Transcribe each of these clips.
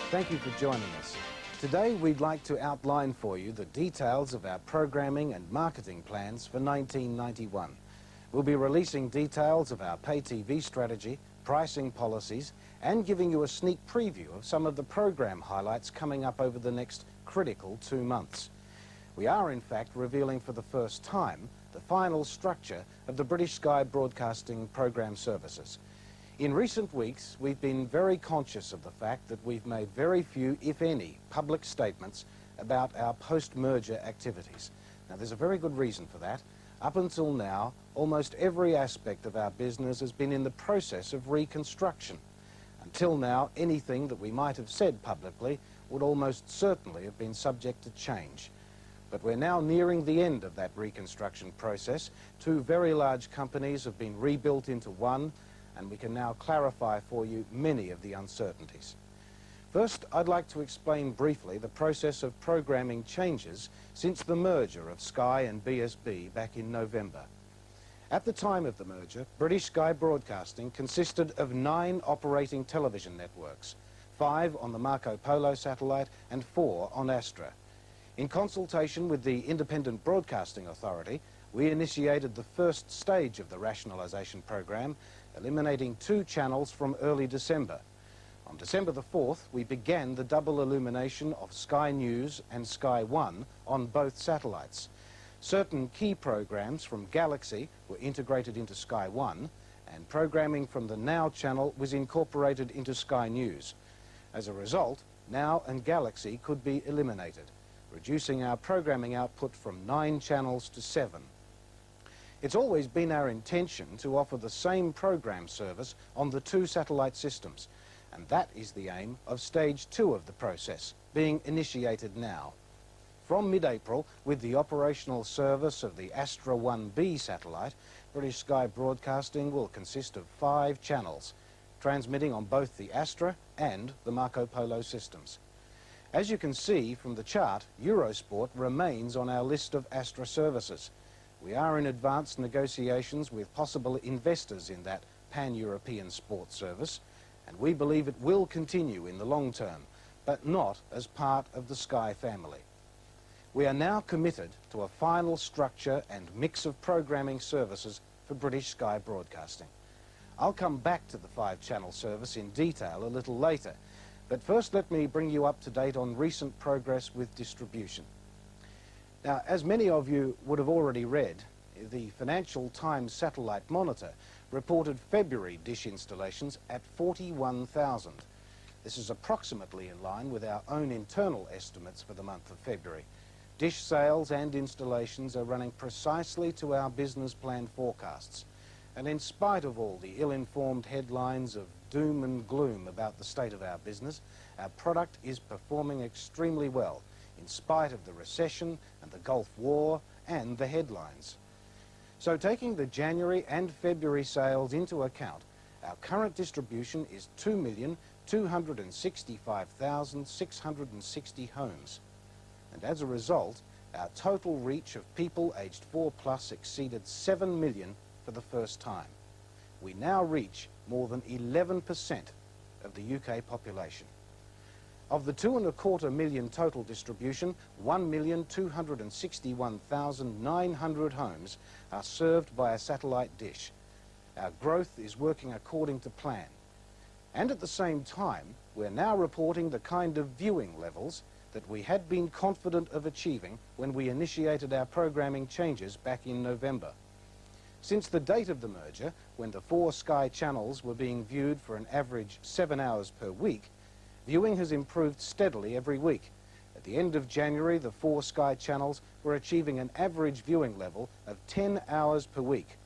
Thank you for joining us. Today we'd like to outline for you the details of our programming and marketing plans for 1991. We'll be releasing details of our pay TV strategy, pricing policies, and giving you a sneak preview of some of the program highlights coming up over the next critical 2 months. We are in fact revealing for the first time the final structure of the British Sky Broadcasting program services. In recent weeks, we've been very conscious of the fact that we've made very few, if any, public statements about our post-merger activities. Now, there's a very good reason for that. Up until now, almost every aspect of our business has been in the process of reconstruction. Until now, anything that we might have said publicly would almost certainly have been subject to change. But we're now nearing the end of that reconstruction process. 2 very large companies have been rebuilt into one, and we can now clarify for you many of the uncertainties. First, I'd like to explain briefly the process of programming changes since the merger of Sky and BSB back in November. At the time of the merger, British Sky Broadcasting consisted of 9 operating television networks, 5 on the Marco Polo satellite and 4 on Astra. In consultation with the Independent Broadcasting Authority, we initiated the first stage of the rationalisation program, eliminating 2 channels from early December. On December the 4th, we began the double illumination of Sky News and Sky One on both satellites. Certain key programs from Galaxy were integrated into Sky One, and programming from the Now channel was incorporated into Sky News. As a result, Now and Galaxy could be eliminated, reducing our programming output from 9 channels to 7. It's always been our intention to offer the same program service on the 2 satellite systems, and that is the aim of stage 2 of the process, being initiated now. From mid-April, with the operational service of the Astra 1B satellite, British Sky Broadcasting will consist of 5 channels, transmitting on both the Astra and the Marco Polo systems. As you can see from the chart, Eurosport remains on our list of Astra services. We are in advanced negotiations with possible investors in that pan-European sports service, and we believe it will continue in the long term, but not as part of the Sky family. We are now committed to a final structure and mix of programming services for British Sky Broadcasting. I'll come back to the 5-channel service in detail a little later, but first let me bring you up to date on recent progress with distribution. Now, as many of you would have already read, the Financial Times Satellite Monitor reported February dish installations at 41,000. This is approximately in line with our own internal estimates for the month of February. Dish sales and installations are running precisely to our business plan forecasts. And in spite of all the ill-informed headlines of doom and gloom about the state of our business, our product is performing extremely well, in spite of the recession and the Gulf War and the headlines. So taking the January and February sales into account, our current distribution is 2,265,660 homes. And as a result, our total reach of people aged 4+ exceeded 7 million for the first time. We now reach more than 11% of the UK population. Of the 2.25 million total distribution, 1,261,900 homes are served by a satellite dish. Our growth is working according to plan. And at the same time, we're now reporting the kind of viewing levels that we had been confident of achieving when we initiated our programming changes back in November. Since the date of the merger, when the 4 Sky channels were being viewed for an average 7 hours per week, viewing has improved steadily every week. At the end of January, the 4 Sky channels were achieving an average viewing level of 10 hours per week.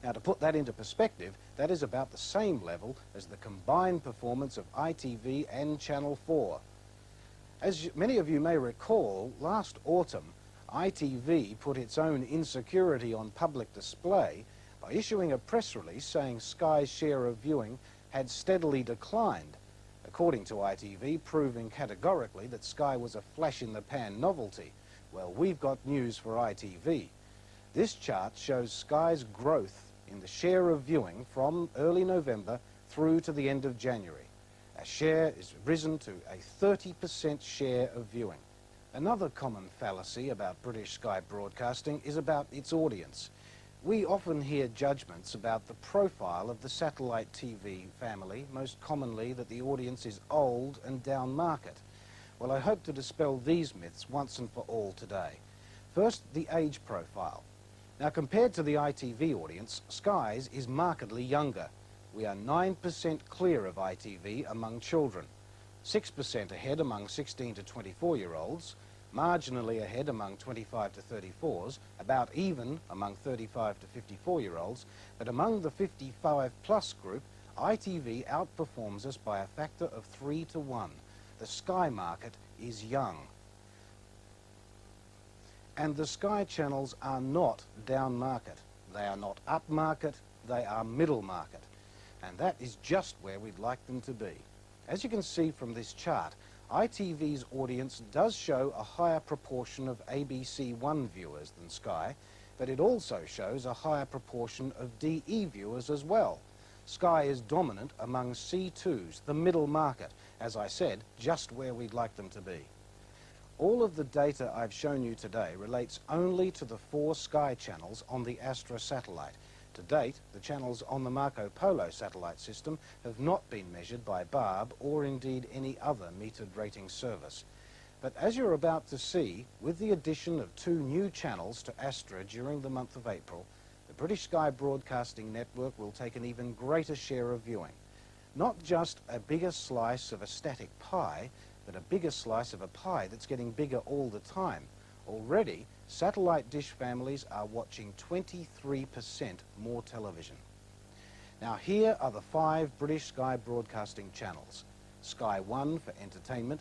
Now, to put that into perspective, that is about the same level as the combined performance of ITV and Channel 4. As many of you may recall, last autumn, ITV put its own insecurity on public display by issuing a press release saying Sky's share of viewing had steadily declined, according to ITV, proving categorically that Sky was a flash-in-the-pan novelty. Well, we've got news for ITV. This chart shows Sky's growth in the share of viewing from early November through to the end of January. Our share is risen to a 30% share of viewing. Another common fallacy about British Sky Broadcasting is about its audience. We often hear judgments about the profile of the satellite TV family, most commonly that the audience is old and down market. Well, I hope to dispel these myths once and for all today. First, the age profile. Now, compared to the ITV audience, Sky's is markedly younger. We are 9% clear of ITV among children, 6% ahead among 16 to 24-year-olds, marginally ahead among 25 to 34s, about even among 35 to 54-year-olds, but among the 55-plus group, ITV outperforms us by a factor of 3 to 1. The Sky market is young. And the Sky channels are not down market. They are not up market, they are middle market. And that is just where we'd like them to be. As you can see from this chart, ITV's audience does show a higher proportion of ABC1 viewers than Sky, but it also shows a higher proportion of DE viewers as well. Sky is dominant among C2s, the middle market, as I said, just where we'd like them to be. All of the data I've shown you today relates only to the 4 Sky channels on the Astra satellite. To date, the channels on the Marco Polo satellite system have not been measured by Barb or indeed any other metered rating service. But as you're about to see, with the addition of 2 new channels to Astra during the month of April, the British Sky Broadcasting Network will take an even greater share of viewing. Not just a bigger slice of a static pie, but a bigger slice of a pie that's getting bigger all the time. Already, satellite dish families are watching 23% more television. Now here are the 5 British Sky Broadcasting channels. Sky 1 for entertainment,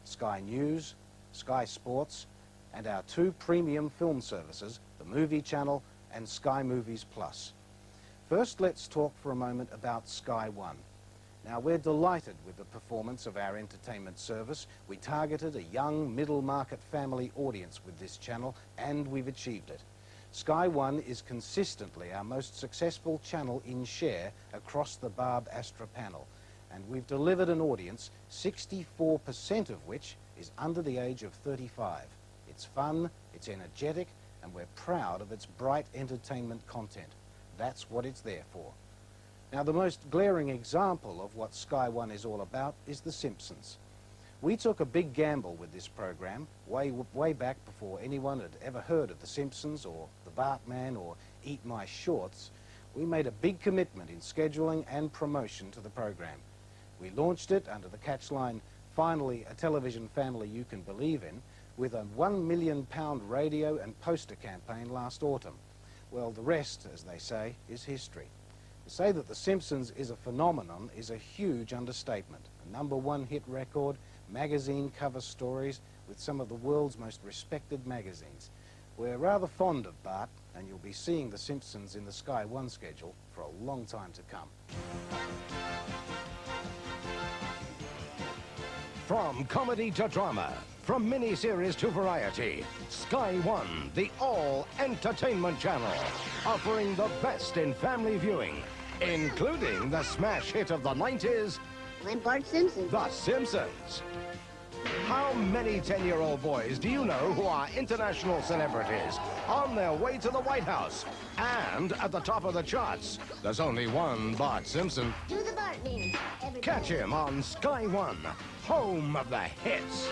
Sky News, Sky Sports, and our 2 premium film services, the Movie Channel and Sky Movies Plus. First, let's talk for a moment about Sky 1. Now, we're delighted with the performance of our entertainment service. We targeted a young, middle-market family audience with this channel, and we've achieved it. Sky 1 is consistently our most successful channel in share across the Barb Astra panel, and we've delivered an audience, 64% of which is under the age of 35. It's fun, it's energetic, and we're proud of its bright entertainment content. That's what it's there for. Now, the most glaring example of what Sky 1 is all about is The Simpsons. We took a big gamble with this program, way back before anyone had ever heard of The Simpsons or The Bartman or Eat My Shorts. We made a big commitment in scheduling and promotion to the program. We launched it under the catchline, "Finally, a television family you can believe in," with a £1 million radio and poster campaign last autumn. Well, the rest, as they say, is history. To say that The Simpsons is a phenomenon is a huge understatement. A #1 hit record, magazine cover stories with some of the world's most respected magazines. We're rather fond of Bart, and you'll be seeing The Simpsons in the Sky 1 schedule for a long time to come. From comedy to drama, from miniseries to variety, Sky 1, the all-entertainment channel, offering the best in family viewing, including the smash hit of the 90s, I'm Bart Simpson. The Simpsons. How many 10-year-old boys do you know who are international celebrities, on their way to the White House, and at the top of the charts? There's only one Bart Simpson. Do the Bart name. Catch him on Sky 1, home of the hits.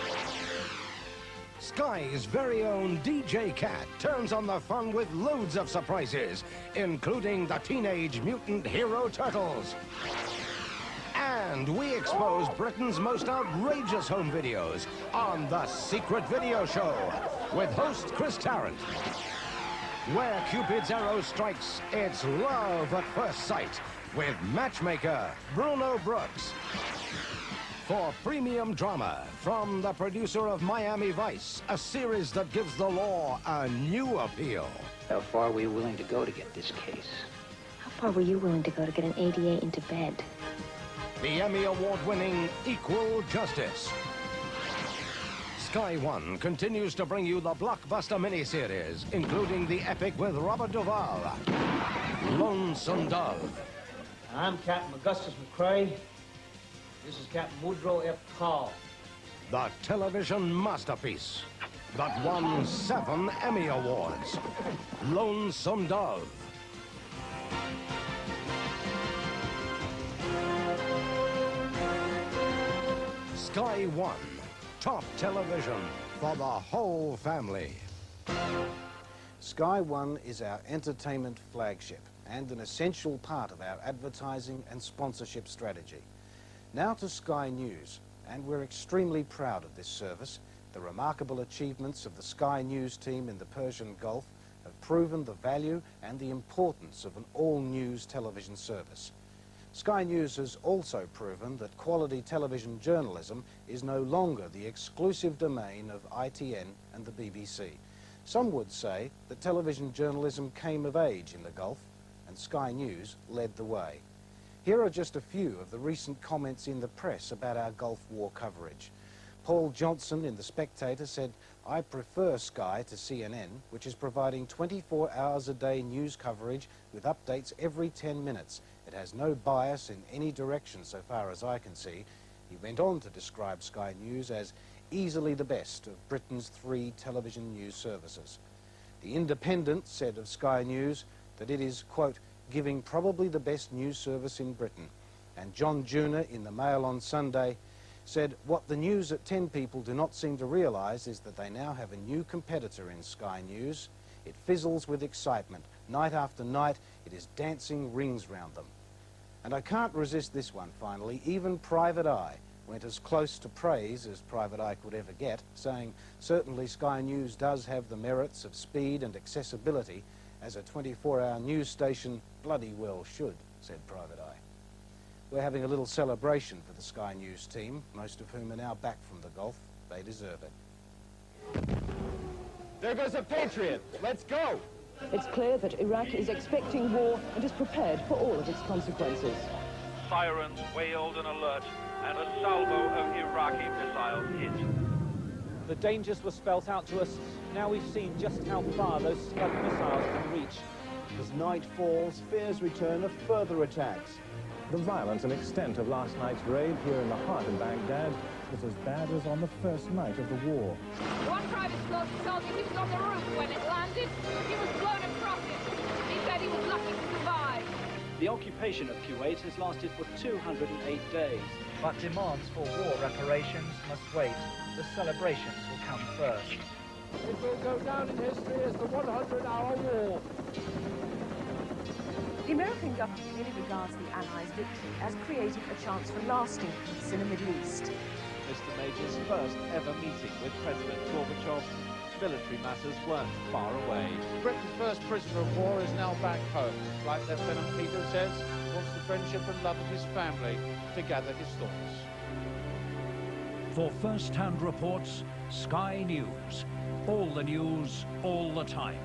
Sky's very own DJ Cat turns on the fun with loads of surprises, including the Teenage Mutant Hero Turtles. And we expose Britain's most outrageous home videos on The Secret Video Show with host Chris Tarrant. Where Cupid's arrow strikes, it's love at first sight with matchmaker Bruno Brooks. For premium drama from the producer of Miami Vice, a series that gives the law a new appeal. How far were you willing to go to get this case? How far were you willing to go to get an ADA into bed? The Emmy Award-winning Equal Justice. Sky 1 continues to bring you the blockbuster miniseries, including the epic with Robert Duvall, Lonesome Dove. I'm Captain Augustus McCrae. This is Captain Woodrow F. Call. The television masterpiece that won 7 Emmy Awards. Lonesome Dove. Sky One, top television for the whole family. Sky One is our entertainment flagship and an essential part of our advertising and sponsorship strategy. Now to Sky News, and we're extremely proud of this service. The remarkable achievements of the Sky News team in the Persian Gulf have proven the value and the importance of an all-news television service. Sky News has also proven that quality television journalism is no longer the exclusive domain of ITN and the BBC. Some would say that television journalism came of age in the Gulf, and Sky News led the way. Here are just a few of the recent comments in the press about our Gulf War coverage. Paul Johnson in The Spectator said, "I prefer Sky to CNN, which is providing 24 hours a day news coverage with updates every 10 minutes. It has no bias in any direction so far as I can see." He went on to describe Sky News as easily the best of Britain's 3 television news services. The Independent said of Sky News that it is, quote, giving probably the best news service in Britain. And John Juna in the Mail on Sunday said, "What the news at 10 people do not seem to realise is that they now have a new competitor in Sky News. It fizzles with excitement. Night after night, it is dancing rings round them." And I can't resist this one, finally. Even Private Eye went as close to praise as Private Eye could ever get, saying, "Certainly Sky News does have the merits of speed and accessibility, as a 24-hour news station bloody well should," said Private Eye. We're having a little celebration for the Sky News team, most of whom are now back from the Gulf. They deserve it. There goes a Patriot. Let's go. It's clear that Iraq is expecting war and is prepared for all of its consequences. Sirens wailed an alert, and a salvo of Iraqi missiles hit. The dangers were spelt out to us. Now we've seen just how far those Scud missiles can reach. As night falls, fears return of further attacks. The violence and extent of last night's raid here in the heart of Baghdad was as bad as on the first night of the war. One private soldier told me he was on the roof when it landed. He was blown across it. He said he was lucky to survive. The occupation of Kuwait has lasted for 208 days. But demands for war reparations must wait. The celebrations will come first. It will go down in history as the 100-hour war. The American government really regards the Allies' victory as creating a chance for lasting peace in the Middle East. Mr. Major's first ever meeting with President Gorbachev. Military matters weren't far away. Britain's first prisoner of war is now back home. Like Lieutenant Peter says, wants the friendship and love of his family to gather his thoughts. For first-hand reports, Sky News. All the news, all the time.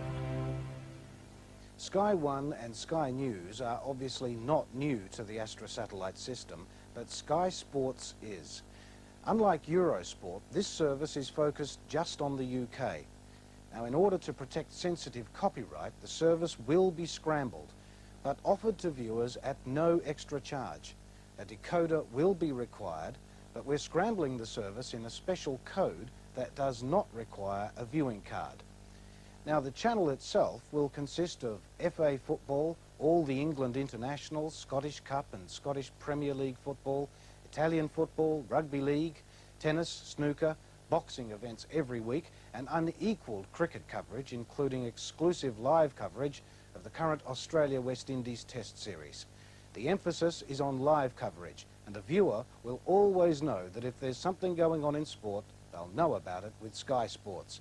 Sky One and Sky News are obviously not new to the Astra satellite system, but Sky Sports is. Unlike Eurosport, this service is focused just on the UK. Now, in order to protect sensitive copyright, the service will be scrambled, but offered to viewers at no extra charge. A decoder will be required, but we're scrambling the service in a special code that does not require a viewing card. Now, the channel itself will consist of FA football, all the England internationals, Scottish Cup and Scottish Premier League football, Italian football, rugby league, tennis, snooker, boxing events every week, and unequalled cricket coverage, including exclusive live coverage of the current Australia-West Indies Test Series. The emphasis is on live coverage, and the viewer will always know that if there's something going on in sport, they'll know about it with Sky Sports.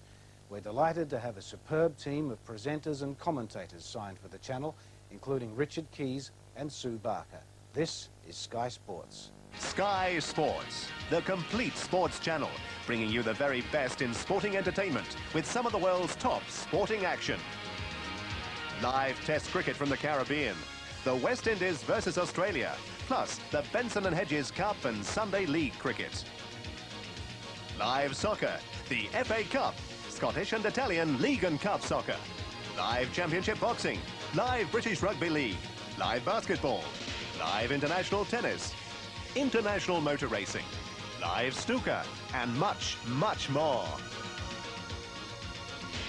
We're delighted to have a superb team of presenters and commentators signed for the channel, including Richard Keys and Sue Barker. This is Sky Sports. Sky Sports, the complete sports channel, bringing you the very best in sporting entertainment with some of the world's top sporting action. Live Test cricket from the Caribbean, the West Indies versus Australia, plus the Benson and Hedges Cup and Sunday League cricket. Live soccer, the FA Cup, Scottish and Italian League and Cup soccer. Live Championship boxing, live British Rugby League, live basketball, live international tennis. international motor racing, live snooker, and much, much more.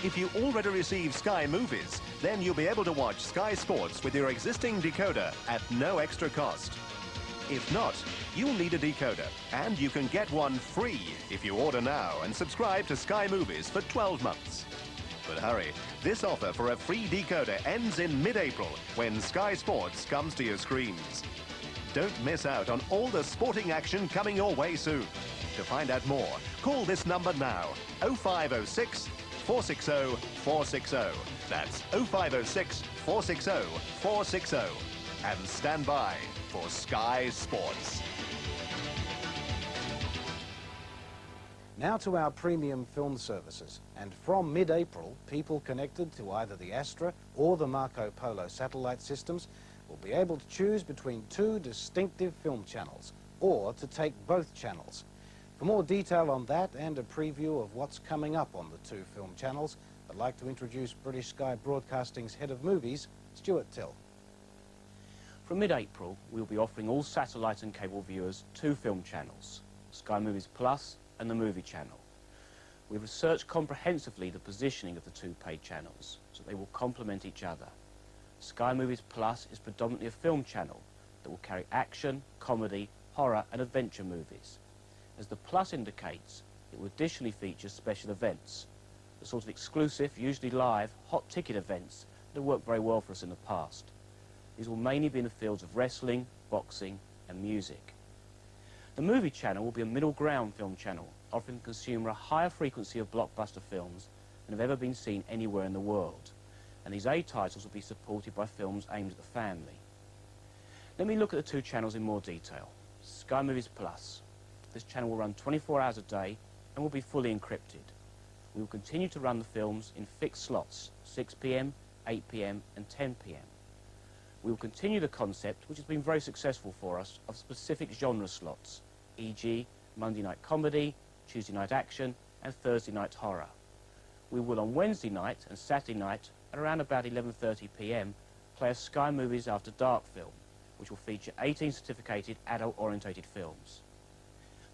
If you already receive Sky Movies, then you'll be able to watch Sky Sports with your existing decoder at no extra cost. If not, you'll need a decoder, and you can get one free if you order now and subscribe to Sky Movies for 12 months. But hurry, this offer for a free decoder ends in mid-April when Sky Sports comes to your screens. Don't miss out on all the sporting action coming your way soon. To find out more, call this number now, 0506 460 460. That's 0506 460 460. And stand by for Sky Sports. Now to our premium film services. And from mid-April, people connected to either the Astra or the Marco Polo satellite systems will be able to choose between two distinctive film channels, or to take both channels. For more detail on that and a preview of what's coming up on the two film channels, I'd like to introduce British Sky Broadcasting's head of movies, Stuart Till. From mid-April, we'll be offering all satellite and cable viewers two film channels, Sky Movies Plus and the Movie Channel. We've researched comprehensively the positioning of the two paid channels, so they will complement each other. Sky Movies Plus is predominantly a film channel that will carry action, comedy, horror and adventure movies. As the Plus indicates, it will additionally feature special events, the sort of exclusive, usually live, hot ticket events that have worked very well for us in the past. These will mainly be in the fields of wrestling, boxing and music. The Movie Channel will be a middle ground film channel, offering the consumer a higher frequency of blockbuster films than have ever been seen anywhere in the world. And these A titles will be supported by films aimed at the family. Let me look at the two channels in more detail. Sky Movies Plus. This channel will run 24 hours a day and will be fully encrypted. We will continue to run the films in fixed slots, 6 p.m, 8 p.m and 10 p.m. We will continue the concept, which has been very successful for us, of specific genre slots, e.g. Monday night comedy, Tuesday night action and Thursday night horror. We will on Wednesday night and Saturday night at around about 11:30 p.m. play a Sky Movies After Dark film, which will feature 18 certificated adult-orientated films.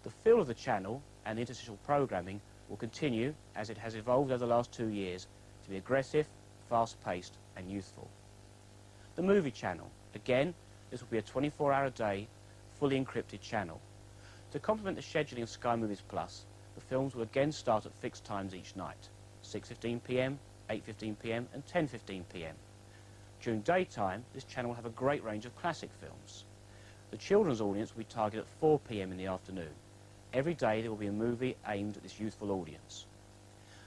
The feel of the channel and the interstitial programming will continue, as it has evolved over the last 2 years, to be aggressive, fast-paced and youthful. The Movie Channel. Again, this will be a 24-hour-a-day, fully encrypted channel. To complement the scheduling of Sky Movies Plus, the films will again start at fixed times each night, 6:15 p.m, 8:15 p.m and 10:15 p.m. During daytime, this channel will have a great range of classic films. The children's audience will be targeted at 4 p.m. in the afternoon. Every day there will be a movie aimed at this youthful audience.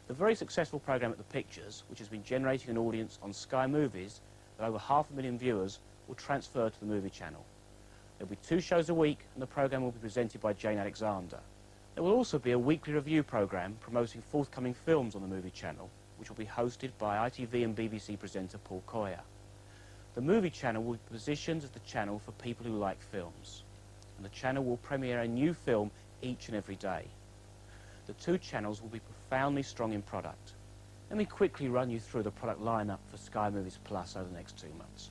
The very successful programme at the Pictures, which has been generating an audience on Sky Movies that over 500,000 viewers, will transfer to the Movie Channel. There will be 2 shows a week and the programme will be presented by Jane Alexander. There will also be a weekly review programme promoting forthcoming films on the Movie Channel, which will be hosted by ITV and BBC presenter Paul Coyer. The Movie Channel will be positioned as the channel for people who like films, and the channel will premiere a new film each and every day. The two channels will be profoundly strong in product. Let me quickly run you through the product lineup for Sky Movies Plus over the next 2 months.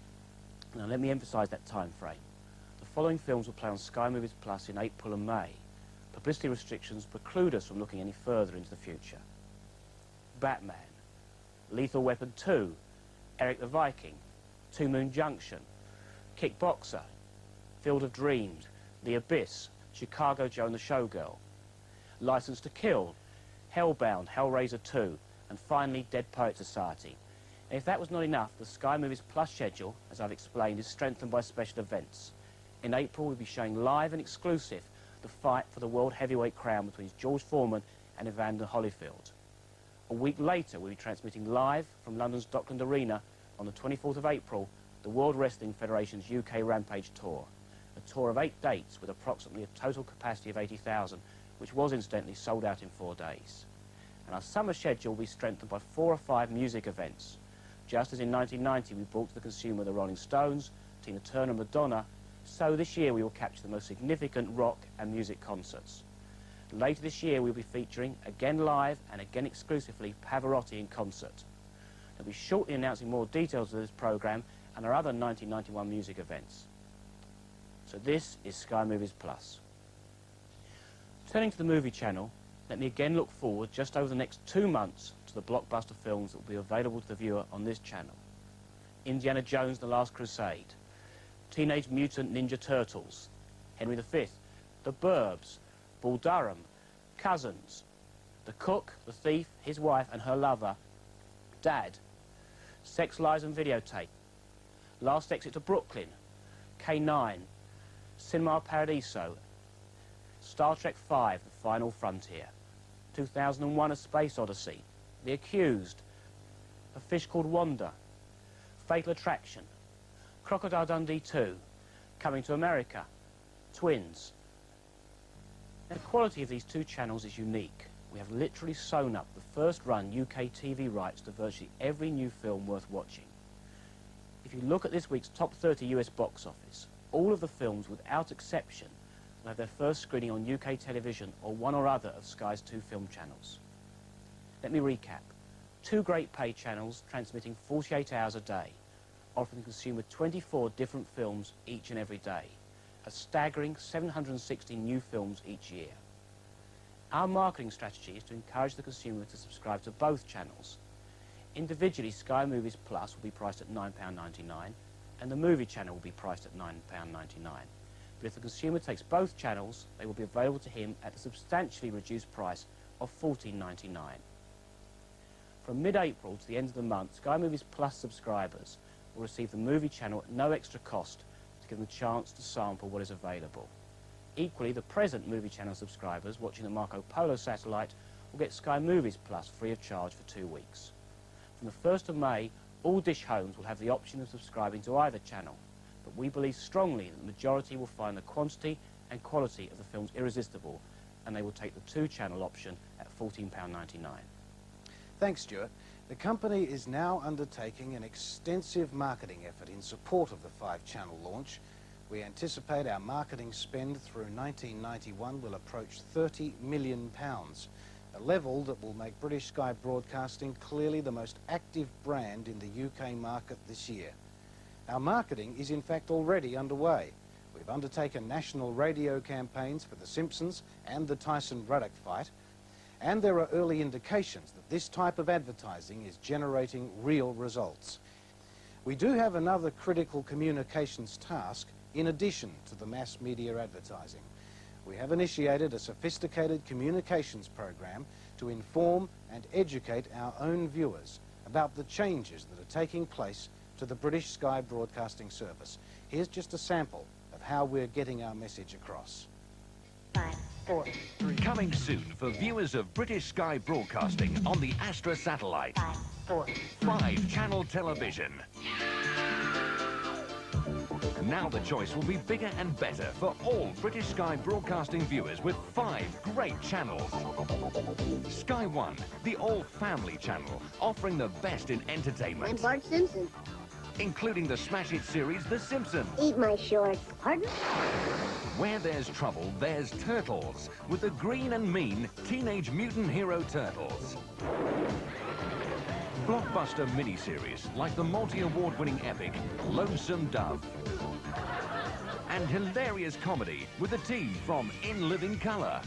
Now let me emphasise that time frame. The following films will play on Sky Movies Plus in April and May. Publicity restrictions preclude us from looking any further into the future. Batman, Lethal Weapon 2, Eric the Viking, Two Moon Junction, Kickboxer, Field of Dreams, The Abyss, Chicago Joe and the Showgirl, License to Kill, Hellbound, Hellraiser 2, and finally Dead Poet Society. And if that was not enough, the Sky Movies Plus schedule, as I've explained, is strengthened by special events. In April, we'll be showing live and exclusive the fight for the World Heavyweight crown between George Foreman and Evander Holyfield. A week later, we'll be transmitting live from London's Dockland Arena on the 24th of April, the World Wrestling Federation's UK Rampage Tour. A tour of 8 dates with approximately a total capacity of 80,000, which was incidentally sold out in 4 days. And our summer schedule will be strengthened by 4 or 5 music events. Just as in 1990 we brought to the consumer the Rolling Stones, Tina Turner and Madonna, so this year we will capture the most significant rock and music concerts. Later this year we'll be featuring, again live and again exclusively, Pavarotti in concert. I'll be shortly announcing more details of this programme and our other 1991 music events. So this is Sky Movies Plus. Turning to the movie channel, let me again look forward just over the next 2 months to the blockbuster films that will be available to the viewer on this channel. Indiana Jones and the Last Crusade, Teenage Mutant Ninja Turtles, Henry V, The Burbs, Bull Durham, Cousins, The Cook, The Thief, His Wife and Her Lover, Dad, Sex, Lies and Videotape, Last Exit to Brooklyn, K9, Cinema Paradiso, Star Trek V, The Final Frontier, 2001 A Space Odyssey, The Accused, A Fish Called Wanda, Fatal Attraction, Crocodile Dundee 2, Coming to America, Twins. The quality of these two channels is unique. We have literally sewn up the first-run UK TV rights to virtually every new film worth watching. If you look at this week's top 30 US box office, all of the films, without exception, will have their first screening on UK television or one or other of Sky's 2 film channels. Let me recap. 2 great pay channels transmitting 48 hours a day, offering the consumer 24 different films each and every day, a staggering 760 new films each year. Our marketing strategy is to encourage the consumer to subscribe to both channels. Individually, Sky Movies Plus will be priced at £9.99 and the movie channel will be priced at £9.99. But if the consumer takes both channels, they will be available to him at a substantially reduced price of £14.99. From mid-April to the end of the month, Sky Movies Plus subscribers will receive the movie channel at no extra cost to give them a chance to sample what is available. Equally, the present movie channel subscribers watching the Marco Polo satellite will get Sky Movies Plus free of charge for 2 weeks. From the 1st of May, all dish homes will have the option of subscribing to either channel, but we believe strongly that the majority will find the quantity and quality of the films irresistible, and they will take the 2-channel option at £14.99. Thanks, Stuart. The company is now undertaking an extensive marketing effort in support of the 5-channel launch. We anticipate our marketing spend through 1991 will approach £30 million, a level that will make British Sky Broadcasting clearly the most active brand in the UK market this year. Our marketing is in fact already underway. We've undertaken national radio campaigns for The Simpsons and the Tyson-Ruddock fight, and there are early indications that this type of advertising is generating real results. We do have another critical communications task in addition to the mass media advertising. We have initiated a sophisticated communications program to inform and educate our own viewers about the changes that are taking place to the British Sky Broadcasting Service. Here's just a sample of how we're getting our message across. 5, 4, 3. Coming soon for viewers of British Sky Broadcasting on the Astra satellite. 5, 4, 5-channel television. Now the choice will be bigger and better for all British Sky Broadcasting viewers with 5 great channels. Sky One, the all-family channel, offering the best in entertainment. I'm Bart Simpson. Including the smash hit series The Simpsons. Eat my shorts. Pardon? Where there's trouble, there's turtles, with the green and mean Teenage Mutant Hero Turtles. Blockbuster miniseries like the multi-award-winning epic Lonesome Dove. And hilarious comedy with a team from In Living Color.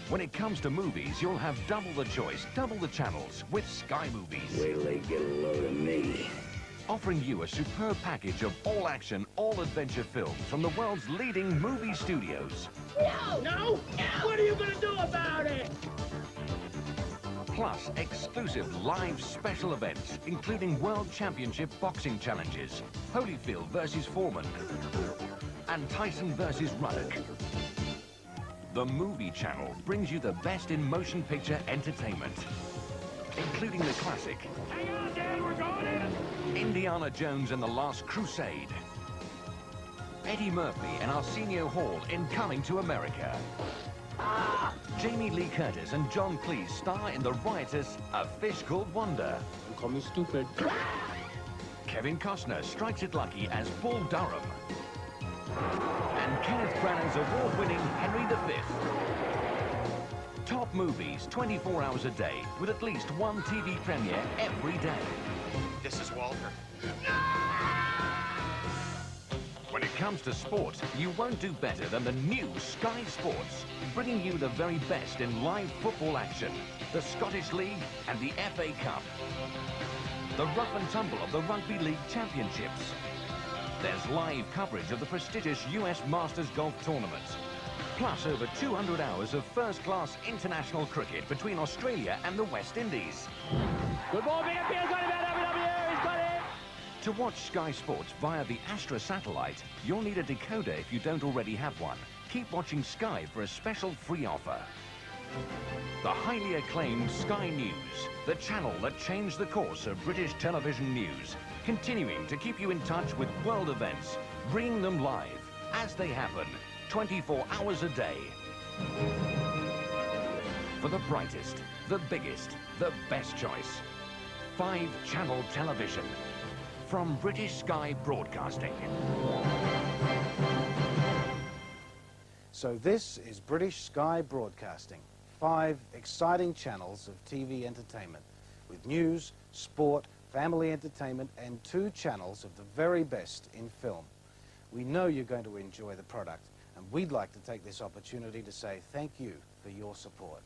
When it comes to movies, you'll have double the choice, double the channels with Sky Movies. Wait till they get a load of me. Offering you a superb package of all-action, all-adventure films from the world's leading movie studios. No! No! What are you going to do about it? Plus exclusive live special events, including World Championship boxing challenges, Holyfield versus Foreman, and Tyson versus Ruddock. The Movie Channel brings you the best in motion picture entertainment, including the classic Hang on, Dad, we're going in! Indiana Jones and the Last Crusade, Eddie Murphy and Arsenio Hall in Coming to America. Jamie Lee Curtis and John Cleese star in the riotous A Fish Called Wanda. You call me stupid. Kevin Costner strikes it lucky as Bull Durham. And Kenneth Branagh's award-winning Henry V. Top movies 24 hours a day with at least one TV premiere every day. This is Walter. When it comes comes to sport, you won't do better than the new Sky Sports, bringing you the very best in live football action, the Scottish League and the FA Cup, the rough and tumble of the Rugby League Championships. There's live coverage of the prestigious US Masters Golf Tournament, plus over 200 hours of first-class international cricket between Australia and the West Indies. Good ball, big appeals, got him out, WWE, he's got it! To watch Sky Sports via the Astra satellite, you'll need a decoder if you don't already have one. Keep watching Sky for a special free offer. The highly acclaimed Sky News, the channel that changed the course of British television news, continuing to keep you in touch with world events, bringing them live, as they happen, 24 hours a day. For the brightest, the biggest, the best choice. 5-channel television. From British Sky Broadcasting. So this is British Sky Broadcasting. 5 exciting channels of TV entertainment with news, sport, family entertainment and 2 channels of the very best in film. We know you're going to enjoy the product and we'd like to take this opportunity to say thank you for your support.